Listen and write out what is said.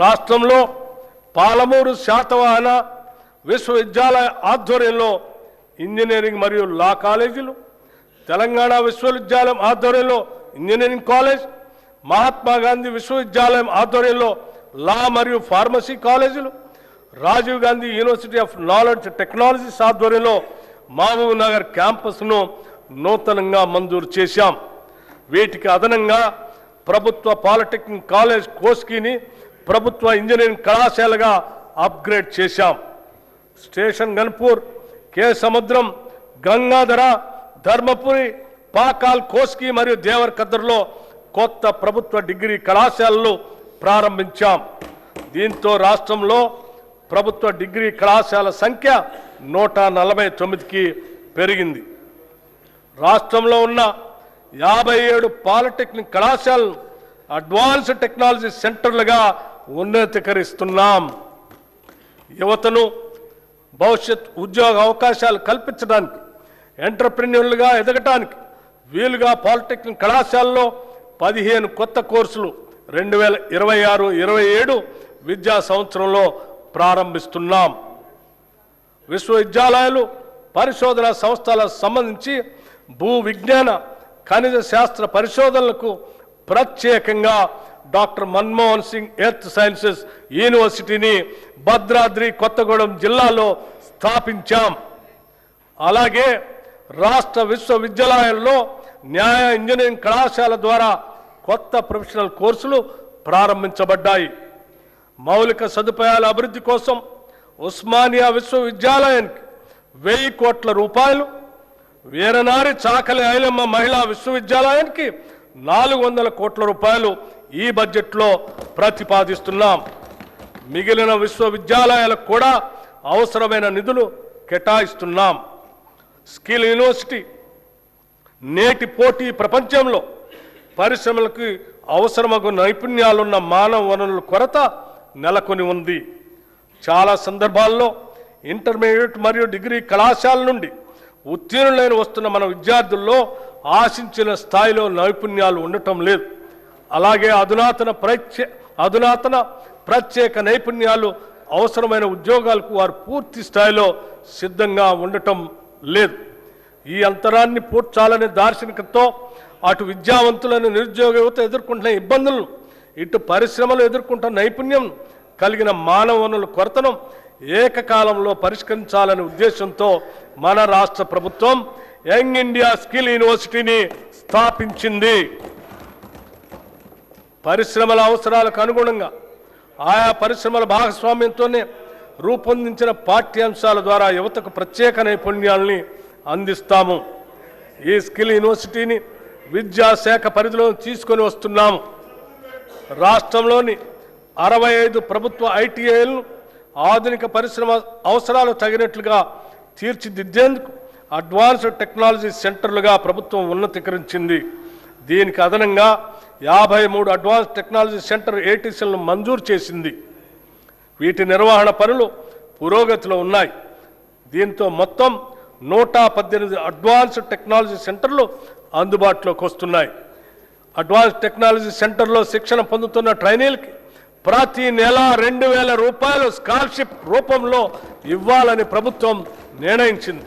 రాష్ట్రంలో పాలమూరు శాతవాహన విశ్వవిద్యాలయ ఆధ్వర్యంలో ఇంజనీరింగ్ మరియు లా కాలేజీలు, తెలంగాణ విశ్వవిద్యాలయం ఆధ్వర్యంలో ఇంజనీరింగ్ కాలేజ్, మహాత్మా గాంధీ విశ్వవిద్యాలయం ఆధ్వర్యంలో లా మరియు ఫార్మసీ కాలేజీలు, Rajiv Gandhi university of knowledge technologies ఆధ్వర్యంలో మహబూబ్ నగర్ క్యాంపస్ను నూతనంగా మంజూరు చేశాం. వీటికి అదనంగా ప్రభుత్వ పాలిటెక్నిక్ కాలేజ్ కోస్గిని ప్రభుత్వ ఇంజనీరింగ్ కళాశాలగా అప్గ్రేడ్ చేశాం. స్టేషన్ గన్పూర్, కే సముద్రం, గంగాధర, ధర్మపురి, పాకాల్, కోస్గి మరియు దేవరకద్రలో కొత్త ప్రభుత్వ డిగ్రీ కళాశాలలు ప్రారంభించాం. దీంతో రాష్ట్రంలో ప్రభుత్వ డిగ్రీ కళాశాల సంఖ్య 149కి పెరిగింది. రాష్ట్రంలో ఉన్న 57 పాలిటెక్నిక్ కళాశాలను అడ్వాన్స్డ్ టెక్నాలజీ సెంటర్లుగా ఉన్నతీకరిస్తున్నాం. యువతను భవిష్యత్ ఉద్యోగ అవకాశాలు కల్పించడానికి, ఎంటర్ప్రెన్యూర్లుగా ఎదగటానికి వీలుగా పాలిటెక్నిక్ కళాశాలలో 15 కొత్త కోర్సులు 2026-27 విద్యా సంవత్సరంలో ప్రారంభిస్తున్నాం. విశ్వవిద్యాలయాలు, పరిశోధన సంస్థలకు సంబంధించి భూ విజ్ఞాన, ఖనిజ శాస్త్ర పరిశోధనలకు ప్రత్యేకంగా doctor Manmohan Singh earth sciences యూనివర్సిటీని భద్రాద్రి కొత్తగూడెం జిల్లాలో స్థాపించాం. అలాగే రాష్ట్ర విశ్వవిద్యాలయాల్లో న్యాయ ఇంజనీరింగ్ కళాశాల ద్వారా కొత్త ప్రొఫెషనల్ కోర్సులు ప్రారంభించబడ్డాయి. మౌలిక సదుపాయాల అభివృద్ధి కోసం ఉస్మానియా విశ్వవిద్యాలయానికి 1000 కోట్ల రూపాయలు, వీరనారి చాకలి ఐలమ్మ మహిళా విశ్వవిద్యాలయానికి 400 కోట్ల రూపాయలు ఈ బడ్జెట్లో ప్రతిపాదిస్తున్నాం. మిగిలిన విశ్వవిద్యాలయాలకు కూడా అవసరమైన నిధులు కేటాయిస్తున్నాం. స్కిల్ యూనివర్సిటీ నేటి పోటీ ప్రపంచంలో పరిశ్రమలకు అవసరమగు నైపుణ్యాలున్న మానవ వనరుల కొరత నెలకొని ఉంది. చాలా సందర్భాల్లో ఇంటర్మీడియట్ మరియు డిగ్రీ కళాశాల నుండి ఉత్తీర్ణులైన వస్తున్న మన విద్యార్థుల్లో ఆశించిన స్థాయిలో నైపుణ్యాలు ఉండటం లేదు. అలాగే అధునాతన ప్రత్యేక నైపుణ్యాలు అవసరమైన ఉద్యోగాలకు వారు పూర్తి స్థాయిలో సిద్ధంగా ఉండటం లేదు. ఈ అంతరాన్ని పూడ్చాలనే దార్శనికతతో అటు విద్యావంతులను, నిరుద్యోగ యువత ఎదుర్కొంటున్న ఇబ్బందులను, ఇటు పరిశ్రమలు ఎదుర్కొంటున్న నైపుణ్యం కలిగిన మానవ వనరుల కొరతను ఏకకాలంలో పరిష్కరించాలనే ఉద్దేశంతో మన రాష్ట్ర ప్రభుత్వం యంగ్ ఇండియా స్కిల్ యూనివర్సిటీని స్థాపించింది. పరిశ్రమల అవసరాలకు అనుగుణంగా ఆయా పరిశ్రమల భాగస్వామ్యంతోనే రూపొందించిన పాఠ్యాంశాల ద్వారా యువతకు ప్రత్యేక నైపుణ్యాలని అందిస్తాము. ఈ స్కిల్ యూనివర్సిటీని విద్యాశాఖ పరిధిలో తీసుకొని వస్తున్నాము. రాష్ట్రంలోని 65 ప్రభుత్వ ఐటీఐలను ఆధునిక పరిశ్రమ అవసరాలు తగినట్లుగా తీర్చిదిద్దేందుకు అడ్వాన్స్డ్ టెక్నాలజీ సెంటర్లుగా ప్రభుత్వం ఉన్నతీకరించింది. దీనికి అదనంగా 53 అడ్వాన్స్ టెక్నాలజీ సెంటర్ ఏటీసీలను మంజూరు చేసింది. వీటి నిర్వహణ పనులు పురోగతిలో ఉన్నాయి. దీంతో మొత్తం 118 అడ్వాన్స్డ్ టెక్నాలజీ సెంటర్లు అందుబాటులోకి వస్తున్నాయి. అడ్వాన్స్ టెక్నాలజీ సెంటర్లో శిక్షణ పొందుతున్న ట్రైనీలకి ప్రతి నెల 2000 రూపాయలు స్కాలర్షిప్ రూపంలో ఇవ్వాలని ప్రభుత్వం నిర్ణయించింది.